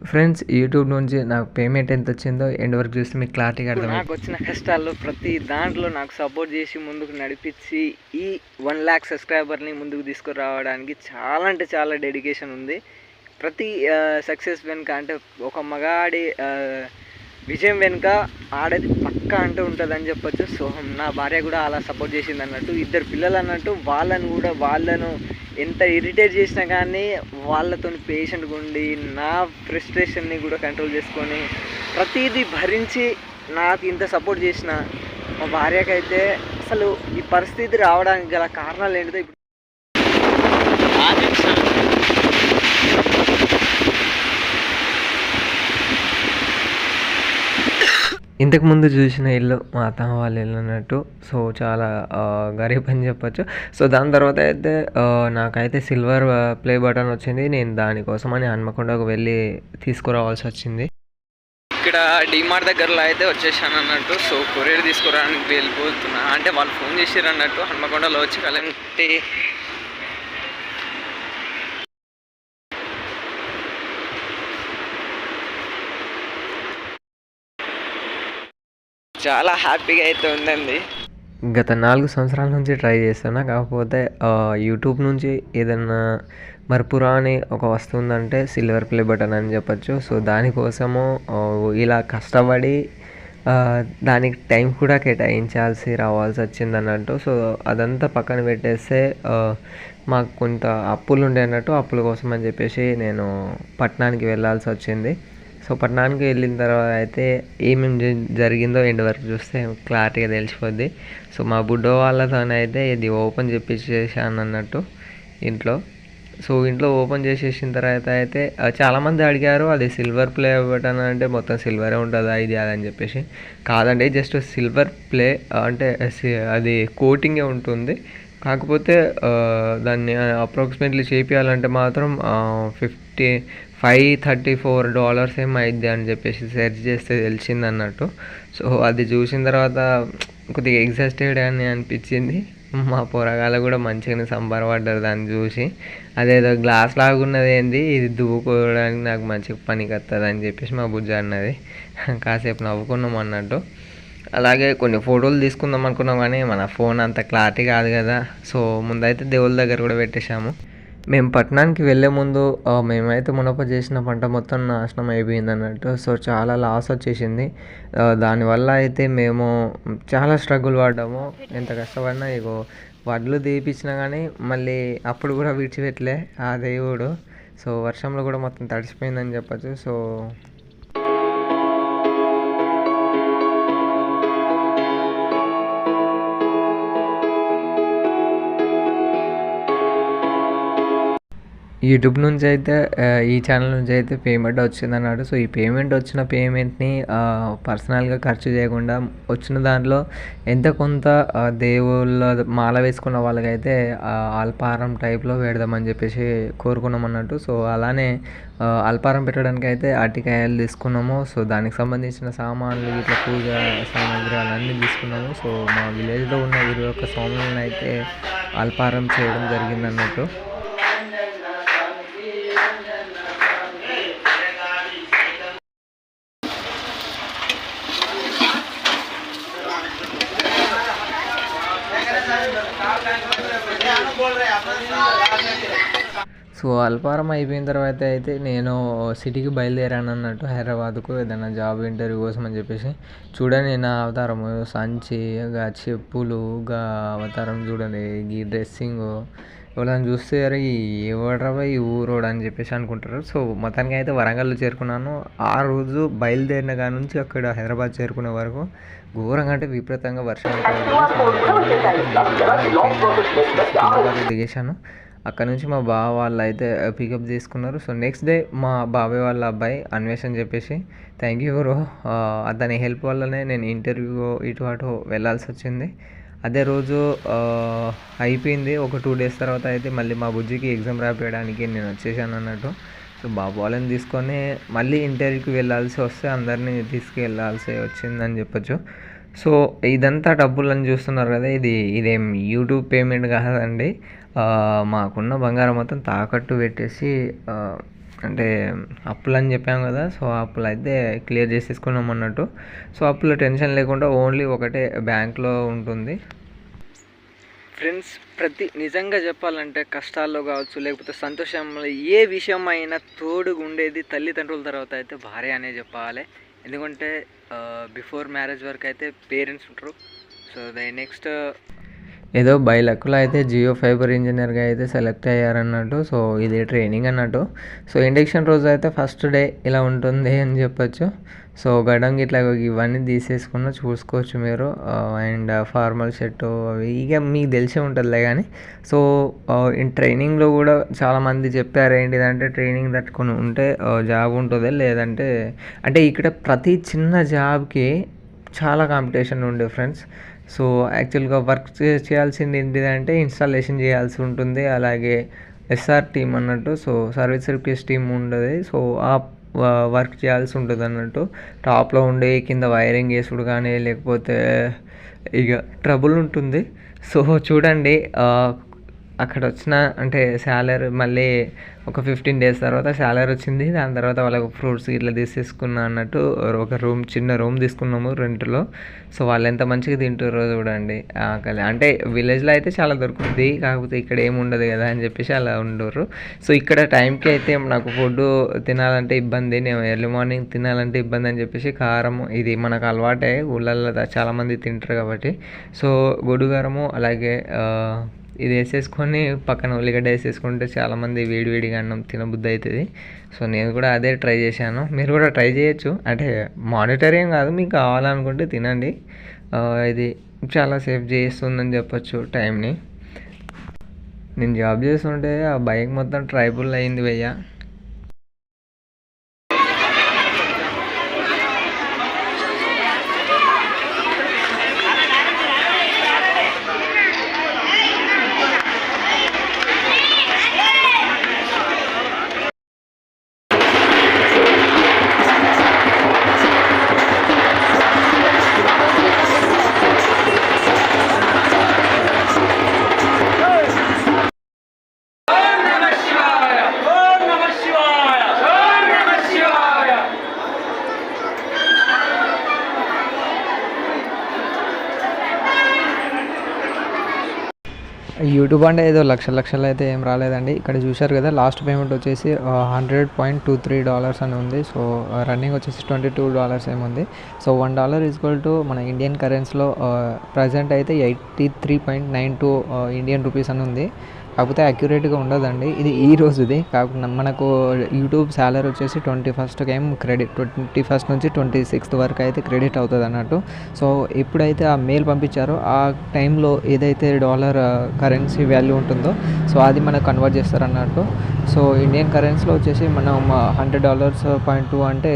Friends, YouTube నుంచి నాకు payment ఎంత వచ్చిందో ఎండ్ వరకు చూస్తే మీకు క్లారిటీగా అర్థం. నాకు వచ్చిన కష్టాల్లో ప్రతి దాంట్లో నాకు సపోర్ట్ చేసి ముందుకు నడిపించి ఈ 1,00,000 సబ్స్క్రైబర్ని ముందుకు తీసుకురావడానికి చాలా అంటే చాలా డెడికేషన్ ఉంది. ప్రతి సక్సెస్ వెనుక అంటే ఒక మగాడి విజయం వెనుక ఆడది పక్కా అంటూ ఉంటుందని చెప్పొచ్చు. సో నా భార్య కూడా అలా సపోర్ట్ చేసింది అన్నట్టు. ఇద్దరు పిల్లలు అన్నట్టు వాళ్ళను ఎంత ఇరిటేట్ చేసినా కానీ వాళ్ళతో పేషెంట్గా ఉండి నా ఫ్రస్ట్రేషన్ని కూడా కంట్రోల్ చేసుకొని ప్రతిదీ భరించి నాకు ఇంత సపోర్ట్ చేసిన మా భార్యకైతే అసలు ఈ పరిస్థితి రావడానికి గల కారణాలు ఏంటిదో ఇప్పుడు ఇంతకుముందు చూసిన ఇల్లు మా అత్తమ్మ వాళ్ళ ఇల్లు అన్నట్టు. సో చాలా గరీబ్ అని చెప్పొచ్చు. సో దాని తర్వాత అయితే నాకైతే సిల్వర్ ప్లే బటన్ వచ్చింది. నేను దానికోసమని హన్మకొండకు వెళ్ళి తీసుకురావాల్సి వచ్చింది. ఇక్కడ డిమార్ట్ దగ్గరలో అయితే వచ్చేసాను అన్నట్టు. సో కొరియర్ తీసుకురావడానికి వెళ్ళిపోతున్నా. అంటే వాళ్ళు ఫోన్ చేసారు అన్నట్టు హన్మకొండలో వచ్చి కలింటి చాలా హ్యాపీగా అయితే ఉందండి. గత 4 సంవత్సరాల నుంచి ట్రై చేస్తున్నా. కాకపోతే యూట్యూబ్ నుంచి ఏదన్నా మరపురాని ఒక వస్తువు ఉందంటే సిల్వర్ ప్లే బటన్ అని చెప్పొచ్చు. సో దానికోసము ఇలా కష్టపడి దానికి టైం కూడా కేటాయించాల్సి రావాల్సి వచ్చింది అన్నట్టు. సో అదంతా పక్కన పెట్టేస్తే మాకు కొంత అప్పులు ఉండే అన్నట్టు. అప్పుల కోసం అని చెప్పేసి నేను పట్టణానికి వెళ్ళాల్సి వచ్చింది. సో పట్టణానికి వెళ్ళిన తర్వాత అయితే ఏమేమి జరిగిందో ఎండ్ వరకు చూస్తే క్లారిటీగా తెలిసిపోద్ది. సో మా బుడ్డో వాళ్ళతోనైతే ఇది ఓపెన్ చేసేసాను అన్నట్టు ఇంట్లో. సో ఇంట్లో ఓపెన్ చేసేసిన తర్వాత అయితే చాలామంది అడిగారు, అది సిల్వర్ ప్లే బటన్ అంటే మొత్తం సిల్వరే ఉంటుందా ఇది అని చెప్పేసి. కాదండి, జస్ట్ సిల్వర్ ప్లే అంటే అది కోటింగే ఉంటుంది. కాకపోతే దాన్ని అప్రాక్సిమేట్లీ చేపించాలంటే మాత్రం $534 ఏమో అయిద్ది అని చెప్పేసి సెర్చ్ చేస్తే తెలిసింది అన్నట్టు. సో అది చూసిన తర్వాత కొద్దిగా ఎగ్జాస్టెడ్ అని అనిపించింది. మా పొరగాలు కూడా మంచిగానే సంబరపడ్డారు దాన్ని చూసి. అదేదో గ్లాస్ లాగా ఉన్నది ఏంది, ఇది దువ్వుకోవడానికి నాకు మంచిగా పనికి వస్తుంది అని చెప్పేసి మా బుజ్జ అన్నది. కాసేపు నవ్వుకున్నాం అన్నట్టు. అలాగే కొన్ని ఫోటోలు తీసుకుందాం అనుకున్నాం కానీ మన ఫోన్ అంత క్లారిటీ కాదు కదా. సో ముందైతే దేవుళ్ళ దగ్గర కూడా పెట్టేశాము. మేము పట్టణానికి వెళ్ళే ముందు మేమైతే మునప చేసిన పంట మొత్తం నాశనం అయిపోయింది అన్నట్టు. సో చాలా లాస్ వచ్చేసింది. దానివల్ల అయితే మేము చాలా స్ట్రగుల్ పడ్డాము. ఎంత కష్టపడినా ఇగో వడ్లు తీపించినా కానీ మళ్ళీ అప్పుడు కూడా విడిచిపెట్టలే ఆ దేవుడు. సో వర్షంలో కూడా మొత్తం తడిసిపోయిందని చెప్పచ్చు. సో యూట్యూబ్ నుంచి అయితే ఈ ఛానల్ నుంచి అయితే పేమెంట్ వచ్చింది అన్నాడు. సో ఈ వచ్చిన పేమెంట్ని పర్సనల్గా ఖర్చు చేయకుండా వచ్చిన దాంట్లో ఎంత కొంత దేవుళ్ళ మాల వేసుకున్న వాళ్ళకైతే అల్పారం టైప్లో పెడదామని చెప్పేసి కోరుకున్నాం అన్నట్టు. సో అలానే అల్పారం పెట్టడానికి అయితే అరటికాయలు తీసుకున్నాము. సో దానికి సంబంధించిన సామాన్లు ఇట్లా పూజ సామాగ్రి అన్నీ తీసుకున్నాము. సో మా విలేజ్లో ఉన్న 21 స్వాములను అయితే అల్పారం చేయడం జరిగింది అన్నట్టు. సో అల్పారం అయిపోయిన తర్వాత అయితే నేను సిటీకి బయలుదేరాను అన్నట్టు, హైదరాబాద్కు ఏదైనా జాబ్ ఇంటర్వ్యూ కోసం అని చెప్పేసి. చూడండి నా అవతారం, సంచి గా చెప్పులు గా అవతారం చూడండి, ఈ డ్రెస్సింగ్ ఎవరైనా చూస్తే అరే ఎవడరా ఈ ఊరోడు అని చెప్పేసి అనుకుంటారు. సో మొత్తానికి అయితే వరంగల్ చేరుకున్నాను. ఆ రోజు బయలుదేరిన కాడ నుంచి అక్కడ హైదరాబాద్ చేరుకునే వరకు ఘోరంగా అంటే విపరీతంగా వర్షం దిగేశాను. అక్కడ నుంచి మా బావ వాళ్ళు అయితే పికప్ తీసుకున్నారు. సో నెక్స్ట్ డే మా బాబాయ్ వాళ్ళ అబ్బాయి అన్వేషణ చెప్పేసి, థ్యాంక్ యూ బ్రో, అతని హెల్ప్ వల్లనే నేను ఇంటర్వ్యూ ఇటు అటు వెళ్ళాల్సి వచ్చింది. అదే రోజు అయిపోయింది. ఒక 2 days తర్వాత అయితే మళ్ళీ మా బుజ్జికి ఎగ్జామ్ రాయడానికి నేను వచ్చేసాను అన్నట్టు. సో బాబు వాళ్ళని తీసుకొని మళ్ళీ ఇంటర్వ్యూకి వెళ్ళాల్సి వస్తే అందరినీ తీసుకెళ్ళాల్సి వచ్చిందని చెప్పొచ్చు. సో ఇదంతా డబ్బులని చూస్తున్నారు కదా, ఇదేం యూట్యూబ్ పేమెంట్ కాదండి. మాకున్న బంగారం మొత్తం తాకట్టు పెట్టేసి అంటే అప్పులు అని చెప్పాం కదా, సో అప్పులు అయితే క్లియర్ చేసేసుకున్నాం అన్నట్టు. సో అప్పుల టెన్షన్ లేకుండా ఓన్లీ ఒకటే బ్యాంక్లో ఉంటుంది. ఫ్రెండ్స్, నిజంగా చెప్పాలంటే కష్టాల్లో కావచ్చు లేకపోతే సంతోషంలో ఏ విషయం అయినా తోడుగా ఉండేది తల్లిదండ్రుల తర్వాత అయితే భార్య అనే చెప్పాలి. ఎందుకంటే బిఫోర్ మ్యారేజ్ వరకు అయితే పేరెంట్స్ ఉంటారు. సో నెక్స్ట్ ఏదో బై లక్లో అయితే జియో ఫైబర్ ఇంజనీర్గా అయితే సెలెక్ట్ అయ్యారన్నట్టు. సో ఇది ట్రైనింగ్ అన్నట్టు. సో ఇండక్షన్ రోజు అయితే ఫస్ట్ డే ఇలా ఉంటుంది అని చెప్పొచ్చు. సో గడం ఇట్లా ఇవన్నీ తీసేసుకున్న చూసుకోవచ్చు మీరు. అండ్ ఫార్మల్ షర్టు అవి ఇక మీకు తెలిసే ఉంటుందిలే కానీ. సో ట్రైనింగ్లో కూడా చాలామంది చెప్పారు ఏంటిదంటే ట్రైనింగ్ తట్టుకొని ఉంటే జాబ్ ఉంటుంది, లేదంటే అంటే ఇక్కడ ప్రతి చిన్న జాబ్కి చాలా కాంపిటీషన్ ఉండే ఫ్రెండ్స్. సో యాక్చువల్గా వర్క్ చేయాల్సింది ఏంటిదంటే ఇన్స్టాలేషన్ చేయాల్సి ఉంటుంది, అలాగే ఎస్ఆర్ టీమ్ అన్నట్టు. సో సర్వీస్ రిక్వెస్ట్ టీమ్ ఉండదు. సో ఆ వర్క్ చేయాల్సి ఉంటుంది అన్నట్టు. టాప్లో ఉండే కింద వైరింగ్ వేసుడు కానీ లేకపోతే ఇక ట్రబుల్ ఉంటుంది. సో చూడండి, అక్కడ వచ్చిన అంటే శాలరీ మళ్ళీ ఒక 15 days తర్వాత శాలరీ వచ్చింది. దాని తర్వాత వాళ్ళకు ఫ్రూట్స్ ఇట్లా తీసేసుకున్నా అన్నట్టు. ఒక చిన్న రూమ్ తీసుకున్నాము రెంట్లో. సో వాళ్ళు ఎంత మంచిగా తింటారో చూడండి. అంటే విలేజ్లో అయితే చాలా దొరుకుతుంది, కాకపోతే ఇక్కడ ఏమి ఉండదు కదా అని చెప్పేసి అలా ఉండరు. సో ఇక్కడ టైంకి అయితే నాకు ఫుడ్ తినాలంటే ఇబ్బంది, నేను ఎర్లీ మార్నింగ్ తినాలంటే ఇబ్బంది అని చెప్పేసి కారం ఇది మనకు అలవాటే, ఊళ్ళల్లో చాలామంది తింటారు కాబట్టి. సో గొడుగారము అలాగే ఇది వేసేసుకొని పక్కన ఉల్లిగడ్డ వేసేసుకుంటే చాలామంది వేడివేడిగా అన్నం తినబుద్ధి అవుతుంది. సో నేను కూడా అదే ట్రై చేశాను. మీరు కూడా ట్రై చేయొచ్చు. అంటే మానిటరీ ఏం కాదు, మీకు కావాలనుకుంటే తినండి. ఇది చాలా సేవ్ చేస్తుందని చెప్పొచ్చు టైంని. నేను జాబ్ చేస్తుంటే ఆ బైక్ మొత్తం ట్రైబుల్ అయింది భయ్యా. యూట్యూబ్ అంటే ఏదో లక్షలు అయితే ఏం రాలేదండి. ఇక్కడ చూశారు కదా, లాస్ట్ పేమెంట్ వచ్చేసి $100.23 అని ఉంది. సో రన్నింగ్ వచ్చేసి $22 ఏముంది. సో $1 ఈక్వల్ టు మన ఇండియన్ కరెన్సీలో ప్రజెంట్ అయితే 83.92 ఇండియన్ రూపీస్ అని ఉంది. కాకపోతే అక్యురేట్గా ఉండదండి, ఇది ఈ రోజుది. కాకుండా మనకు యూట్యూబ్ శాలరీ వచ్చేసి 21st క్రెడిట్, 21st నుంచి 26th వరకు అయితే క్రెడిట్ అవుతుంది అన్నట్టు. సో ఎప్పుడైతే ఆ మెయిల్ పంపించారో ఆ టైంలో ఏదైతే డాలర్ కరెన్సీ వాల్యూ ఉంటుందో సో అది మనకు కన్వర్ట్ చేస్తారు అన్నట్టు. సో ఇండియన్ కరెన్సీలో వచ్చేసి మనం $100.2 అంటే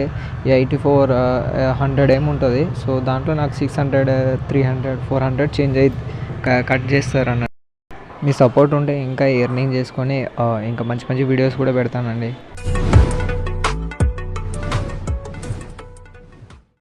8400 ఏముంటుంది. సో దాంట్లో నాకు 600, 300, 400 చేంజ్ అయితే కట్ చేస్తారు అన్నట్టు. మీ సపోర్ట్ ఉంటే ఇంకా ఎర్నింగ్ చేసుకొని ఇంకా మంచి మంచి వీడియోస్ కూడా పెడతానండి.